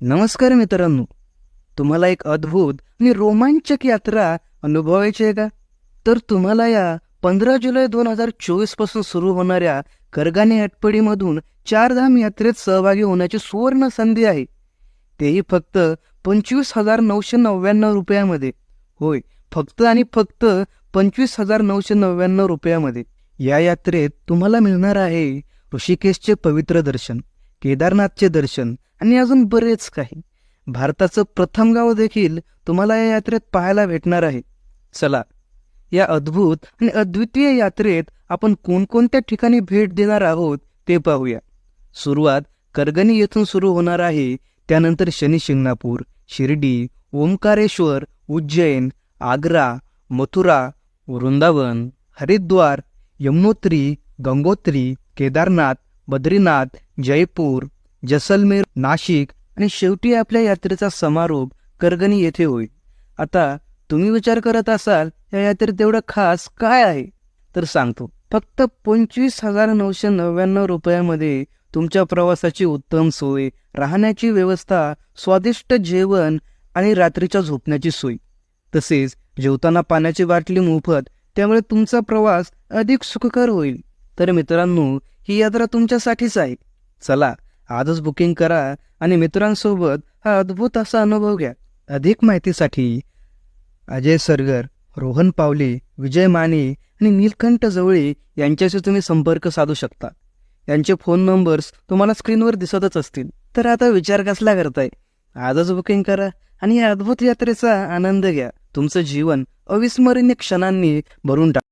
नमस्कार मित्रांनो, तुम्हाला एक अद्भुत आणि रोमांचक यात्रा अनुभवायची आहे का? तर तुम्हाला या 15 जुलै 2024 पासून सुरू होणाऱ्या करगाने आटपाडीमधून चारधाम यात्रेत सहभागी होण्याची सुवर्ण संधी आहे. तेही फक्त 25,999 रुपयामध्ये. होय, फक्त आणि फक्त 25,999 रुपयामध्ये. या यात्रेत तुम्हाला मिळणार आहे ऋषिकेशचे पवित्र दर्शन, केदारनाथचे दर्शन आणि अजून बरेच काही. भारताचं प्रथम गाव देखील तुम्हाला या यात्रेत पाहायला भेटणार आहे. चला, या अद्भुत आणि अद्वितीय यात्रेत आपण कोणकोणत्या ठिकाणी भेट देणार आहोत ते पाहूया. सुरुवात करगनी येथून सुरू होणार आहे. त्यानंतर शनी शिंगणापूर, शिर्डी, ओंकारेश्वर, उज्जैन, आग्रा, मथुरा, वृंदावन, हरिद्वार, यमुनोत्री, गंगोत्री, केदारनाथ, बद्रीनाथ, जयपूर, जैसलमेर, नाशिक आणि शेवटी आपल्या यात्रेचा समारोप करगनी येथे होईल. आता तुम्ही विचार करत असाल, या यात्रेत एवढं खास काय आहे? तर सांगतो. फक्त 25,999 रुपयामध्ये तुमच्या प्रवासाची उत्तम सोय, राहण्याची व्यवस्था, स्वादिष्ट जेवण आणि रात्रीच्या झोपण्याची सोय. तसेच जेवताना पाण्याची बाटली मोफत, त्यामुळे तुमचा प्रवास अधिक सुखकर होईल. तर मित्रांनो, ही यात्रा तुमच्यासाठीच आहे. चला, आजच बुकिंग करा आणि मित्रांसोबत हा अद्भुत असा अनुभव घ्या. अधिक माहितीसाठी अजय सरगर, रोहन पावले, विजय माने आणि नीलकंठ जवळे यांच्याशी तुम्ही संपर्क साधू शकता. यांचे फोन नंबर्स तुम्हाला स्क्रीनवर दिसतच असतील. तर आता विचार कसला करताय? आजच बुकिंग करा आणि या अद्भुत यात्रेचा आनंद घ्या. तुमचं जीवन अविस्मरणीय क्षणांनी भरून टाका.